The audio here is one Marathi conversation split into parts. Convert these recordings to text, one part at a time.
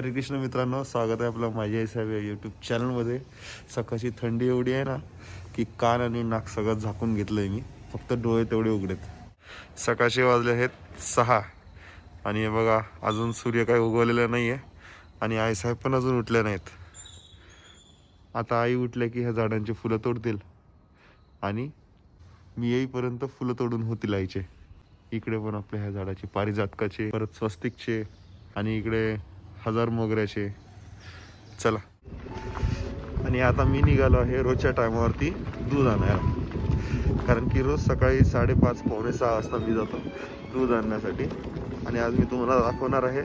हरे कृष्ण मित्रांनो, स्वागत आहे आपलं माझी आई साहेब या यूट्यूब चॅनलमध्ये। सकाळची थंडी एवढी आहे ना की कान आणि नाक सगळं झाकून घेतलंय मी, फक्त डोळे तेवढे उघडेत। सकाळचे वाजले आहेत 6 आणि हे बघा अजून सूर्य काही उगवलेला नाही आहे आणि आई साहेब पण अजून उठले नाहीत। आता आई उठले की ह्या झाडांची फुलं तोडतील आणि मी येईपर्यंत फुलं तोडून होतील आईचे। इकडे पण आपल्या ह्या झाडाची पारिजातकाचे, परत स्वस्तिकचे आणि इकडे हजार मोगऱ्याचे। चला, आणि आता मी निघालो आहे रोजच्या टायमावरती दूध आणायला, कारण की रोज सकाळी 5:30 पावणे 6 वाजता मी जातो दूध आणण्यासाठी। आणि आज मी तुम्हाला दाखवणार आहे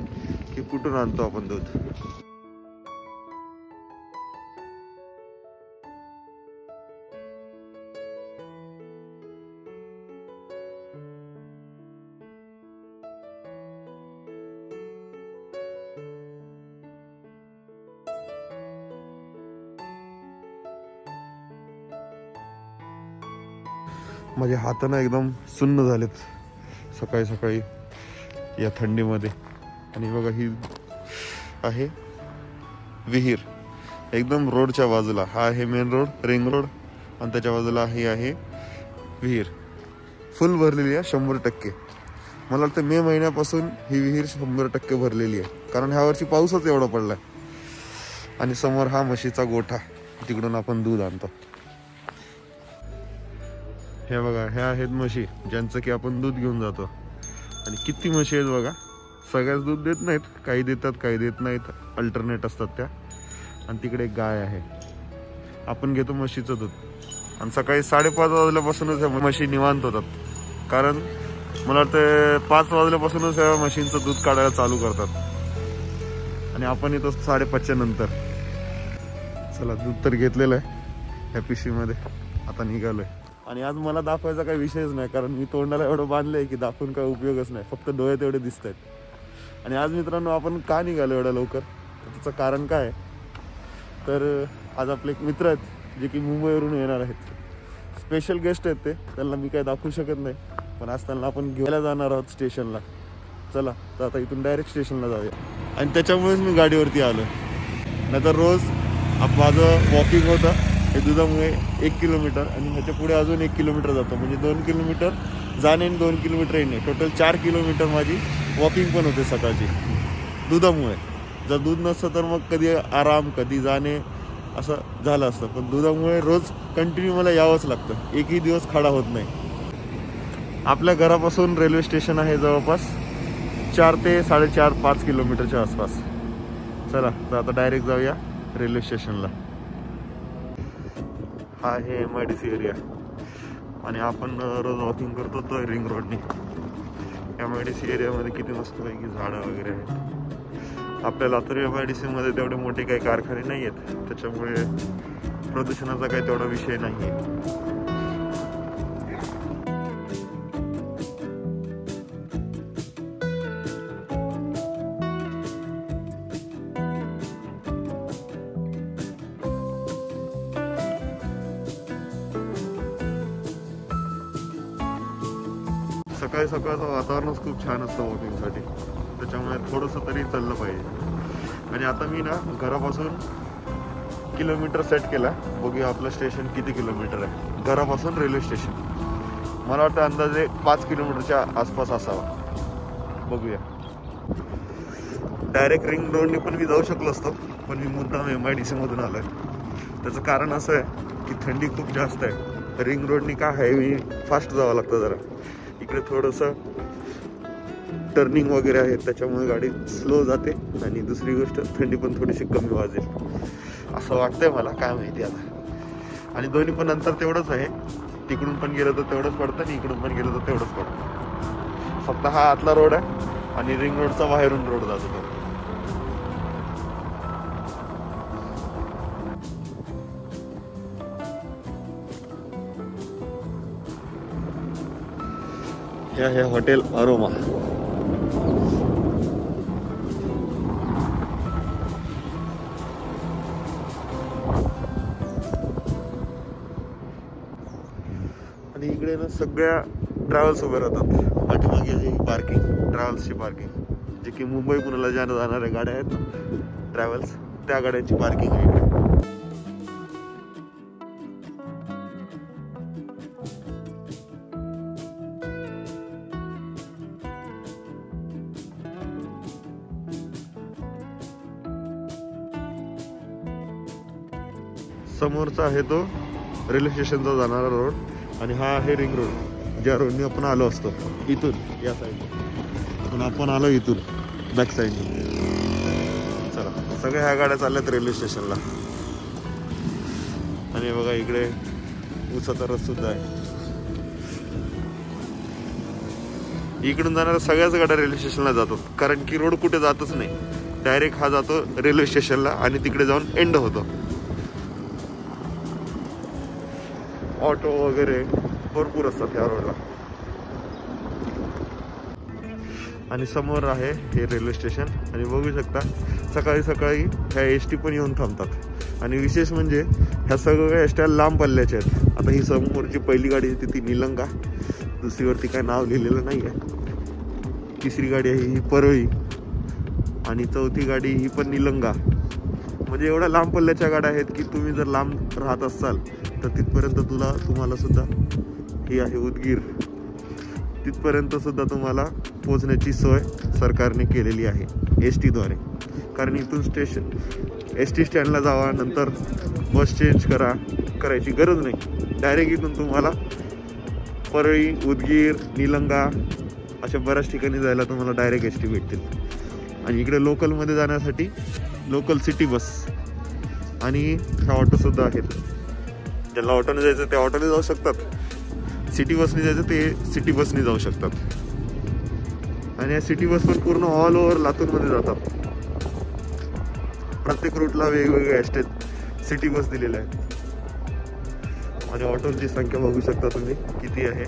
की कुठून आणतो आपण दूध। माझे हात ना एकदम सुन्न झालेत सकाळी सकाळी या थंडीमध्ये। आणि बघा ही आहे विहीर, एकदम रोडच्या बाजूला। हा आहे मेन रोड, रिंग रोड, आणि त्याच्या बाजूला ही आहे विहीर। फुल भरलेली आहे 100%। मला वाटतं मे महिन्यापासून ही विहीर 100% भरलेली आहे, कारण ह्या वर्षी पाऊसच एवढा पडलाय। आणि समोर हा म्हशीचा गोठा, तिकडून आपण दूध आणतो। हे बघा, ह्या आहेत म्हशी ज्यांचं की आपण दूध घेऊन जातो। आणि किती म्हशी आहेत बघा, सगळ्याच दूध देत नाहीत, काही देतात काही देत नाहीत, अल्टरनेट असतात त्या। आणि तिकडे एक गाय आहे, आपण घेतो म्हशीचं दूध। आणि सकाळी 5:30 वाजल्यापासूनच ह्या म्हशी निवांत होतात, कारण मला वाटतं 5 वाजल्यापासूनच ह्या म्हशींचं दूध काढायला चालू करतात। आणि आपण येतो 5:30 नंतर। चला, दूध तर घेतलेलं आहे ह्या पिशवीमध्ये, आता निघालोय। आणि आज मला दाखवायचा काही विषयच नाही, कारण मी तोंडाला एवढं बांधलंय की दाखवून काही उपयोगच नाही, फक्त डोळे तेवढे दिसत आहेत। आणि आज मित्रांनो आपण का निघालो एवढ्या लवकर, त्याचं कारण काय आहे तर आज आपले एक मित्र आहेत जे की मुंबईवरून येणार आहेत। स्पेशल गेस्ट आहेत ते, त्यांना मी काही दाखवू शकत नाही, पण आज त्यांना आपण घ्यायला जाणार आहोत स्टेशनला। चला, तर आता इथून डायरेक्ट स्टेशनला जाऊया। आणि त्याच्यामुळेच मी गाडीवरती आलो, नाहीतर रोज माझं वॉकिंग होतं हे दुधामुळे 1 किलोमीटर, आणि ह्याच्या पुढे अजून 1 किलोमीटर जातो, म्हणजे 2 किलोमीटर जाणे आणि 2 किलोमीटर येणे, टोटल 4 किलोमीटर माझी वॉकिंग पण होते सकाळची दुधामुळे। जर दूध नसतं तर मग कधी आराम कधी जाणे असं झालं असतं, पण दुधामुळे रोज कंटिन्यू मला यावंच लागतं, एकही दिवस खडा होत नाही। आपल्या घरापासून रेल्वे स्टेशन आहे जवळपास 4 ते 4.5-5 किलोमीटरच्या आसपास। चला, तर आता डायरेक्ट जाऊया रेल्वे स्टेशनला। हा आहे MIDC एरिया, आणि आपण रोज वॉकिंग करतो तो रिंग रोडनी। MIDC एरियामध्ये किती मस्तपैकी झाडं वगैरे आहेत। आपल्या लातूर MIDC मध्ये तेवढे मोठे काही कारखाने नाही आहेत, त्याच्यामुळे प्रदूषणाचा काही तेवढा विषय नाही आहे। सकाळी सकाळचं वातावरणच खूप छान असतं वॉकिंगसाठी, त्याच्यामुळे थोडंसं तरी चाललं पाहिजे। आणि आता मी ना घरापासून किलोमीटर सेट केला, बघूया आपलं स्टेशन किती किलोमीटर आहे घरापासून रेल्वे स्टेशन। मला वाटतं अंदाजे 5 किलोमीटरच्या आसपास असावा, बघूया। डायरेक्ट रिंग रोडने पण मी जाऊ शकलो असतो, पण मी मुद्दाम MIDC मधून आलोय। त्याचं कारण असं आहे की थंडी खूप जास्त आहे, रिंग रोडने का हायवे फास्ट जावं लागतं जरा, इकडे थोडंसं टर्निंग वगैरे आहे, त्याच्यामुळे गाडी स्लो जाते। आणि दुसरी गोष्ट, थंडी पण थोडीशी कमी वाजेल असं वाटतंय मला, काय माहिती आता। आणि दोन्ही पण अंतर तेवढंच आहे, तिकडून पण गेलं तर तेवढंच पडतं आणि इकडून पण गेलं तर तेवढंच पडतं। फक्त हा आतला रोड आहे आणि रिंग रोडचा बाहेरून रोड जातो तो। हे आहे हॉटेल अरोमा। आणि इकडे ना सगळ्या ट्रॅव्हल्स उभे राहतात, पाठीमागे जी पार्किंग, ट्रॅव्हल्सची पार्किंग, जे की मुंबई पुण्याला जाणाऱ्या गाड्या आहेत ना ट्रॅव्हल्स, त्या गाड्यांची पार्किंग आहे. समोरचा आहे तो रेल्वे स्टेशनचा जाणारा रोड आणि हा आहे रिंग रोड, ज्या रोडने आपण आलो असतो इथून या साईडने. पण आपण आलो इथून बॅक साईडने. चला, सगळ्या ह्या गाड्या चालल्यात रेल्वे स्टेशनला. आणि बघा इकडे उसाचा रस सुद्धा आहे. इकडून जाणाऱ्या सगळ्याच गाड्या रेल्वे स्टेशनला जातात, कारण की रोड कुठे जातच नाही. डायरेक्ट हा जातो रेल्वे स्टेशनला आणि तिकडे जाऊन एंड होतो. ऑटो वगैरे भरपूर असतात या रोडला. आणि समोर आहे हे रेल्वे स्टेशन. आणि बघू शकता सकाळी सकाळी ह्या एसटी पण येऊन थांबतात. आणि विशेष म्हणजे ह्या सगळ्या एसट्या लांब पल्ल्याच्या आहेत. आता ही समोरची पहिली गाडी होती ती निलंगा, दुसरीवरती काय नाव लिहिलेलं नाही आहे. तिसरी गाडी आहे ही परळी आणि चौथी गाडी ही पण निलंगा. म्हणजे एवढ्या लांब पल्ल्याच्या गाड्या आहेत की तुम्ही जर लांब राहत असाल तर तिथपर्यंत तुम्हाला सुद्धा ही आहे उदगीर, तिथपर्यंत सुद्धा तुम्हाला पोहोचण्याची सोय सरकारने केलेली आहे एस टीद्वारे. कारण इथून एस टी स्टँडला जावा, नंतर बस चेंज करायची गरज नाही. डायरेक्ट इथून तुम्हाला परळी, उदगीर, निलंगा अशा बऱ्याच ठिकाणी जायला तुम्हाला डायरेक्ट एस टी भेटतील. आणि इकडे लोकलमध्ये जाण्यासाठी लोकल सिटी बस आणि ह्या ऑटोसुद्धा आहेत. ज्यांना ऑटोने जायचं ते ऑटोने जाऊ शकतात, सिटी बसने जायचं ते सिटी बसने जाऊ शकतात. आणि या सिटी बस पण पूर्ण ऑल ओव्हर लातूरमध्ये जातात. प्रत्येक रूटला वेगवेगळ्या सिटी बस दिलेल्या आहेत. आणि ऑटोची संख्या बघू शकता तुम्ही किती आहे.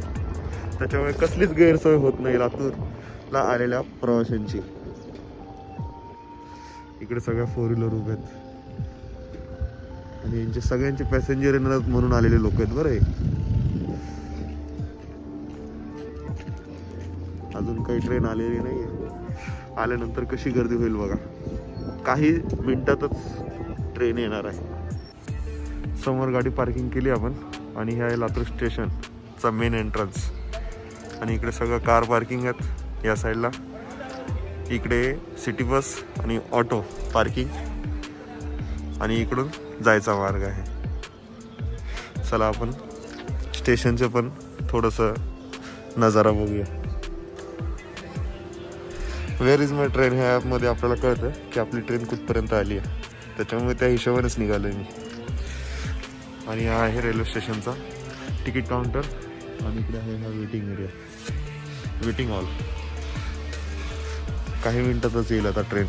त्याच्यामुळे कसलीच गैरसोय होत नाही लातूरला आलेल्या प्रवाशांची. इकडे सगळ्या 4 व्हीलर उभे आहेत आणि यांचे सगळ्यांचे पॅसेंजर येणार म्हणून आलेले लोक आहेत. बरं, अजून काही ट्रेन आलेली नाहीये. आल्यानंतर कशी गर्दी होईल बघा. काही मिनिटातच ट्रेन येणार आहे. समोर गाडी पार्किंग केली आपण आणि हे आहे लातूर स्टेशनचा मेन एंट्रन्स. आणि इकडे सगळं कार पार्किंग आहेत या साईडला. इकडे सिटी बस आणि ऑटो पार्किंग आणि इकडून जायचा मार्ग आहे. चला आपण स्टेशनचे पण थोडंसं नजारा बघूया. वेअर इज माय ट्रेन ह्या ॲपमध्ये आपल्याला कळतं की आपली ट्रेन कुठपर्यंत आली आहे. त्याच्यामुळे त्या हिशोबानेच निघालो मी. आणि हा आहे रेल्वे स्टेशनचा तिकीट काउंटर आणि इकडे आहे हा वेटिंग एरिया, वेटिंग हॉल. काही मिनिटातच येईल आता ट्रेन.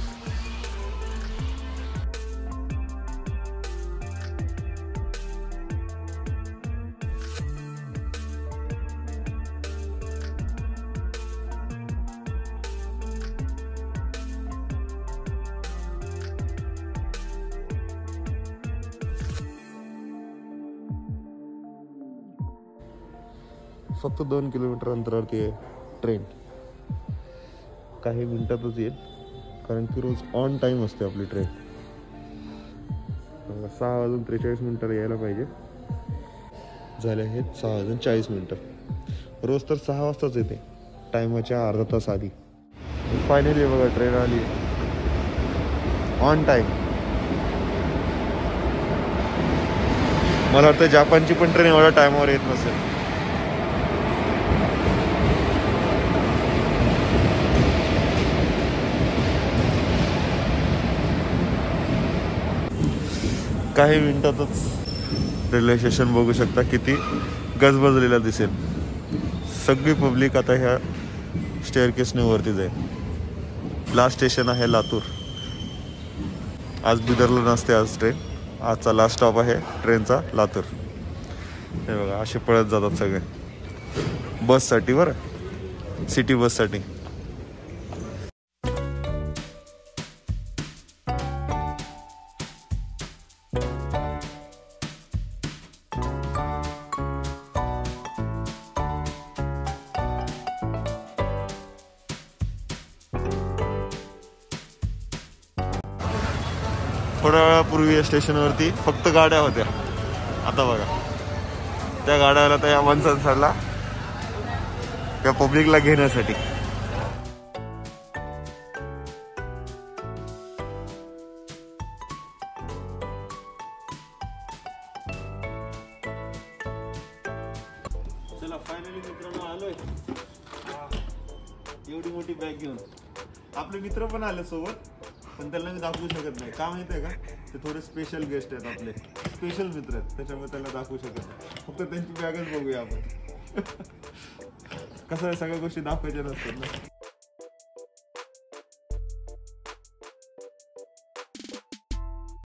फक्त 2 किलोमीटर अंतरावरती आहे ट्रेन. काही मिनिटातच येईल कारण की रोज ऑन टाईम असते आपली ट्रेन. 6:43 यायला पाहिजे, झाले आहेत 6:40. रोज तर 6 वाजताच येते, टायमाच्या अर्धा तास आधी. फायनली बघा ट्रेन आली ऑन टाईम. मला वाटतं जापानची पण ट्रेन एवढ्या टायमावर येत नसेल. काही मिनिटातच रेल्वे स्टेशन बघू शकता किती गजबजलेला दिसेल. सगळी पब्लिक आता ह्या स्टेअरकेसने वरती जाईल. लास्ट स्टेशन आहे लातूर. आज बिदरला नसते आज ट्रेन. आजचा लास्ट स्टॉप आहे ट्रेनचा लातूर. हे बघा असे पळत जातात सगळे बससाठी, बरं सिटी बससाठी. थोड्या वेळापूर्वी या स्टेशनवरती फक्त गाड्या होत्या. आता बघा त्या गाड्याला त्या या माणसानं सोडला त्या पब्लिकला घेण्यासाठी. चला फायनली मित्रांनो आलोय एवढी मोठी बॅग घेऊन. आपले मित्र पण आले सोबत, पण त्यांना मी दाखवू शकत नाही. का माहिती आहे का, ते थोडे स्पेशल गेस्ट आहेत, आपले स्पेशल मित्र आहेत, त्याच्यामुळे त्याला दाखवू शकत नाही. फक्त त्यांची बॅगच बघूया आपण. कसं आहे, सगळ्या गोष्टी दाखवायच्या नसतात ना.